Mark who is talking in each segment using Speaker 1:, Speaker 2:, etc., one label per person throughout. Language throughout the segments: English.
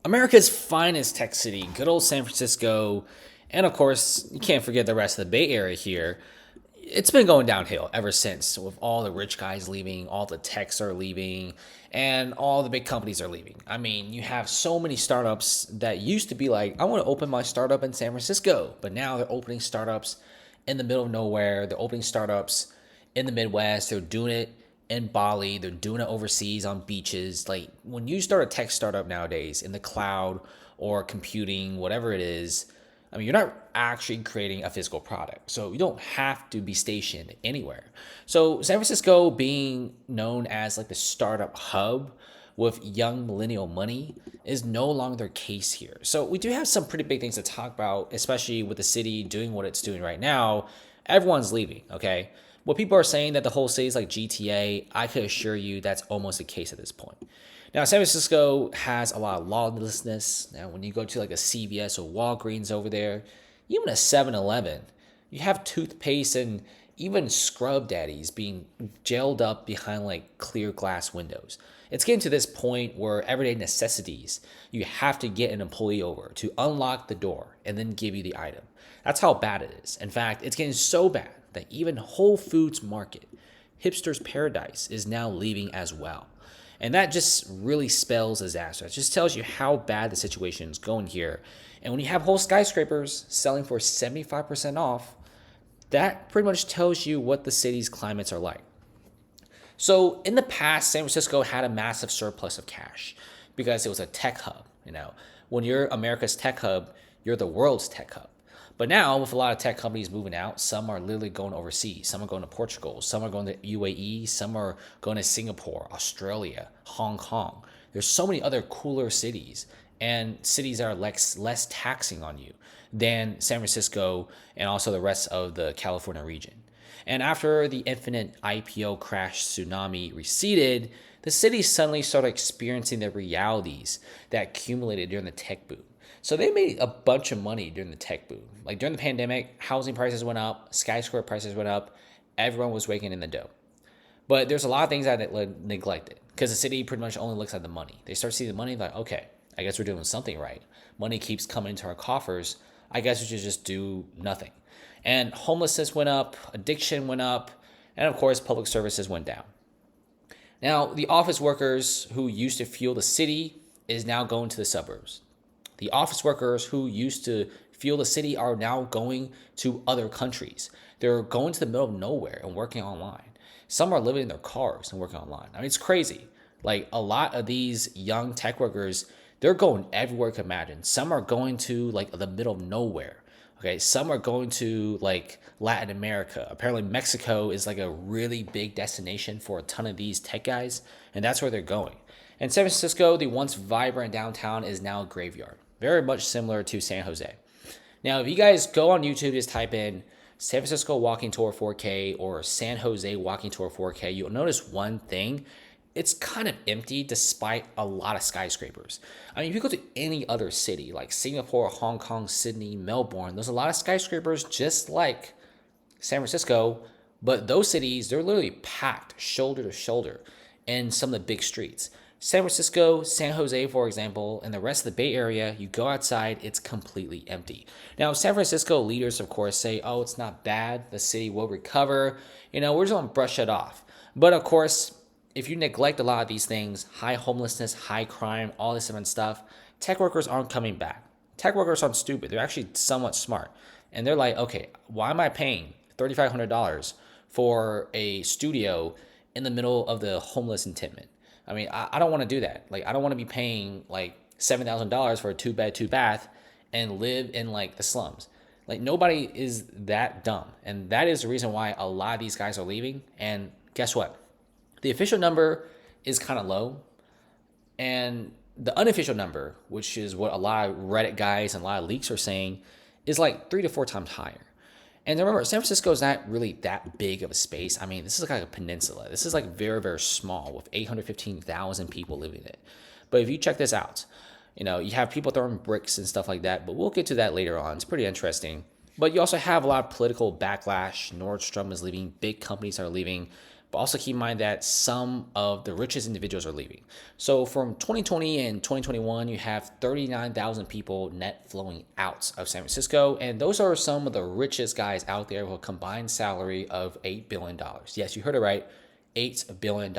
Speaker 1: America's finest tech city, good old San Francisco, and of course, you can't forget the rest of the Bay Area here. It's been going downhill ever since, with all the rich guys leaving, all the techs are leaving, and all the big companies are leaving. I mean, you have so many startups that used to be like, I want to open my startup in San Francisco, but now they're opening startups in the middle of nowhere. They're opening startups in the Midwest. They're doing it in Bali. They're doing it overseas on beaches. Like when you start a tech startup nowadays in the cloud or computing, whatever it is, I mean, you're not actually creating a physical product. So you don't have to be stationed anywhere. So San Francisco being known as like the startup hub with young millennial money is no longer the case here. So we do have some pretty big things to talk about, especially with the city doing what it's doing right now. Everyone's leaving, okay? What people are saying that the whole city is like GTA, I could assure you that's almost the case at this point. Now, San Francisco has a lot of lawlessness. Now, when you go to like a CVS or Walgreens over there, even a 7-Eleven, you have toothpaste and even scrub daddies being jailed up behind like clear glass windows. It's getting to this point where everyday necessities, you have to get an employee over to unlock the door and then give you the item. That's how bad it is. In fact, it's getting so bad that even Whole Foods Market, Hipster's Paradise, is now leaving as well. And that just really spells disaster. It just tells you how bad the situation is going here. And when you have whole skyscrapers selling for 75% off, that pretty much tells you what the city's climates are like. So in the past, San Francisco had a massive surplus of cash because it was a tech hub. When you're America's tech hub, you're the world's tech hub. But now, with a lot of tech companies moving out, some are literally going overseas. Some are going to Portugal. Some are going to UAE. Some are going to Singapore, Australia, Hong Kong. There's so many other cooler cities and cities that are less taxing on you than San Francisco and also the rest of the California region. And after the infinite IPO crash tsunami receded, the city suddenly started experiencing the realities that accumulated during the tech boom. So they made a bunch of money during the tech boom. Like during the pandemic, housing prices went up, skyscraper prices went up, everyone was raking in the dough. But there's a lot of things that they neglected because the city pretty much only looks at the money. They start seeing the money like, okay, I guess we're doing something right. Money keeps coming into our coffers. I guess we should just do nothing. And homelessness went up, addiction went up, and of course, public services went down. Now, the office workers who used to fuel the city is now going to the suburbs. The office workers who used to fuel the city are now going to other countries. They're going to the middle of nowhere and working online. Some are living in their cars and working online. I mean, it's crazy. Like a lot of these young tech workers, they're going everywhere you can imagine. Some are going to like the middle of nowhere. Okay, some are going to like Latin America. Apparently, Mexico is like a really big destination for a ton of these tech guys, and that's where they're going. And San Francisco, the once vibrant downtown, is now a graveyard, very much similar to San Jose. Now, if you guys go on YouTube, just type in San Francisco walking tour 4K or San Jose walking tour 4K, you'll notice one thing. It's kind of empty despite a lot of skyscrapers. I mean, if you go to any other city like Singapore, Hong Kong, Sydney, Melbourne, there's a lot of skyscrapers just like San Francisco, but those cities, they're literally packed shoulder to shoulder in some of the big streets. San Francisco, San Jose, for example, and the rest of the Bay Area, you go outside, it's completely empty. Now, San Francisco leaders, of course, say, oh, it's not bad. The city will recover. We're just going to brush it off. But of course, if you neglect a lot of these things, high homelessness, high crime, all this different stuff, tech workers aren't coming back. Tech workers aren't stupid. They're actually somewhat smart. And they're like, okay, why am I paying $3,500 for a studio in the middle of the homeless encampment? I mean, I don't want to do that. Like, I don't want to be paying like $7,000 for a 2-bed, 2-bath and live in like the slums. Like, nobody is that dumb. And that is the reason why a lot of these guys are leaving. And guess what? The official number is kind of low. And the unofficial number, which is what a lot of Reddit guys and a lot of leaks are saying, is like 3 to 4 times higher. And remember, San Francisco is not really that big of a space. I mean, this is like a peninsula. This is like very, very small with 815,000 people living in it. But if you check this out, you have people throwing bricks and stuff like that, but we'll get to that later on. It's pretty interesting. But you also have a lot of political backlash. Nordstrom is leaving. Big companies are leaving. But also keep in mind that some of the richest individuals are leaving. So from 2020 and 2021, you have 39,000 people net flowing out of San Francisco. And those are some of the richest guys out there with a combined salary of $8 billion. Yes, you heard it right, $8 billion.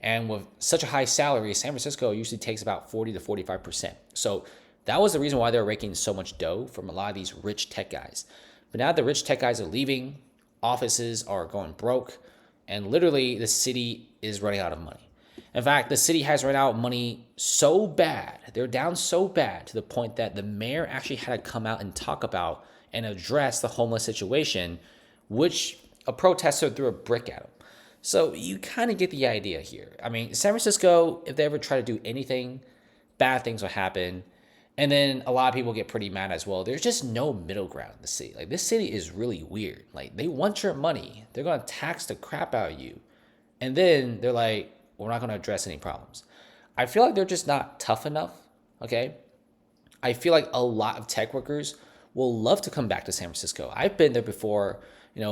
Speaker 1: And with such a high salary, San Francisco usually takes about 40 to 45%. So that was the reason why they're raking so much dough from a lot of these rich tech guys. But now the rich tech guys are leaving, offices are going broke, and literally the city is running out of money. In fact, the city has run out of money so bad, they're down so bad to the point that the mayor actually had to come out and talk about and address the homeless situation, which a protester threw a brick at him. So you kind of get the idea here. I mean, San Francisco, if they ever try to do anything, bad things will happen. And then a lot of people get pretty mad as well. There's just no middle ground in the city. Like, this city is really weird. Like, they want your money. They're going to tax the crap out of you. And then they're like, we're not going to address any problems. I feel like they're just not tough enough, okay? I feel like a lot of tech workers will love to come back to San Francisco. I've been there before,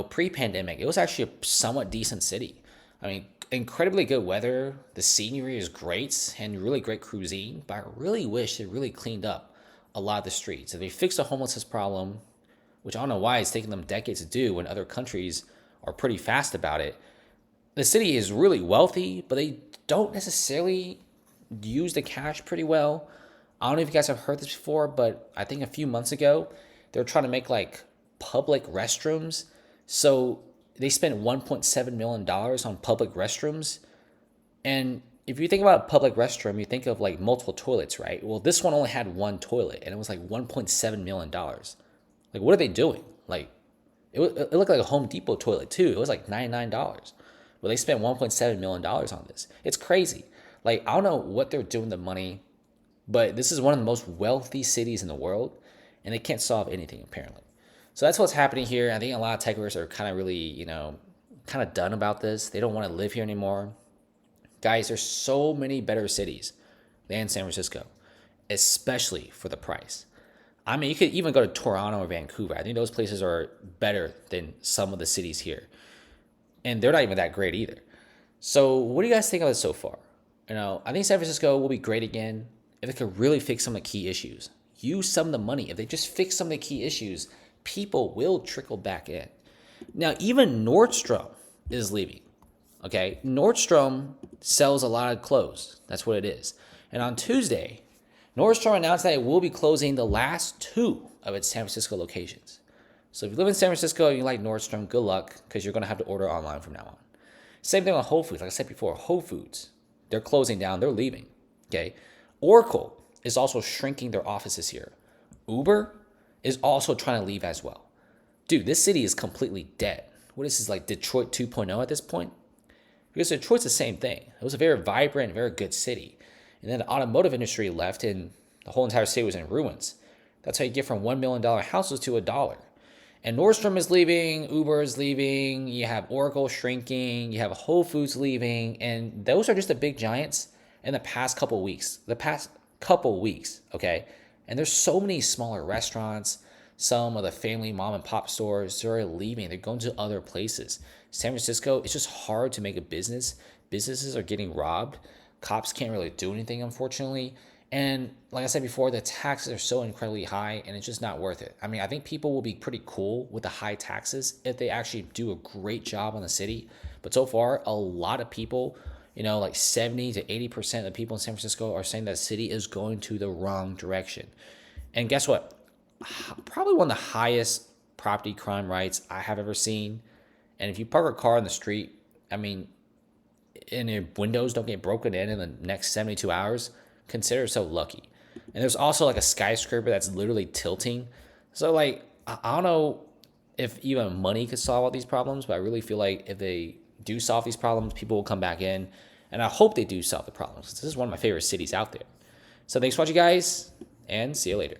Speaker 1: pre-pandemic. It was actually a somewhat decent city. I mean, incredibly good weather. The scenery is great and really great cuisine. But I really wish they really cleaned up a lot of the streets. If they fixed the homelessness problem, which I don't know why it's taking them decades to do when other countries are pretty fast about it. The city is really wealthy, but they don't necessarily use the cash pretty well. I don't know if you guys have heard this before, but I think a few months ago, they were trying to make like public restrooms. So they spent $1.7 million on public restrooms. And if you think about a public restroom, you think of like multiple toilets, right? Well, this one only had one toilet and it was like $1.7 million. Like, what are they doing? Like, it looked like a Home Depot toilet too. It was like $99. But they spent $1.7 million on this. It's crazy. Like, I don't know what they're doing with the money, but this is one of the most wealthy cities in the world, and they can't solve anything apparently. So that's what's happening here. I think a lot of tech workers are kind of really, kind of done about this. They don't want to live here anymore. Guys, there's so many better cities than San Francisco, especially for the price. I mean, you could even go to Toronto or Vancouver. I think those places are better than some of the cities here. And they're not even that great either. So what do you guys think of this so far? I think San Francisco will be great again if they could really fix some of the key issues. Use some of the money. If they just fix some of the key issues, people will trickle back in. Now, even Nordstrom is leaving. Okay, Nordstrom sells a lot of clothes. That's what it is. And on Tuesday, Nordstrom announced that it will be closing the last 2 of its San Francisco locations. So if you live in San Francisco and you like Nordstrom, good luck, because you're going to have to order online from now on. Same thing with Whole Foods. Like I said before, Whole Foods, they're closing down. They're leaving. Okay, Oracle is also shrinking their offices here. Uber is also trying to leave as well. Dude, this city is completely dead. What is this, like Detroit 2.0 at this point? Because Detroit's the same thing. It was a very vibrant, very good city. And then the automotive industry left and the whole entire city was in ruins. That's how you get from $1 million houses to $1. And Nordstrom is leaving, Uber is leaving, you have Oracle shrinking, you have Whole Foods leaving, and those are just the big giants in the past couple weeks. Okay? And there's so many smaller restaurants, some of the family mom and pop stores, they're leaving. They're going to other places. San Francisco, it's just hard to make a business. Businesses are getting robbed. Cops can't really do anything, unfortunately. And like I said before, the taxes are so incredibly high and it's just not worth it. I mean, I think people will be pretty cool with the high taxes if they actually do a great job on the city. But so far, a lot of people, like 70 to 80% of the people in San Francisco are saying that the city is going to the wrong direction. And guess what? Probably one of the highest property crime rates I have ever seen. And if you park a car on the street, I mean, and your windows don't get broken in the next 72 hours, consider yourself lucky. And there's also like a skyscraper that's literally tilting. So like, I don't know if even money could solve all these problems, but I really feel like if they do solve these problems, people will come back in. And I hope they do solve the problems. This is one of my favorite cities out there. So thanks for watching, guys, and see you later.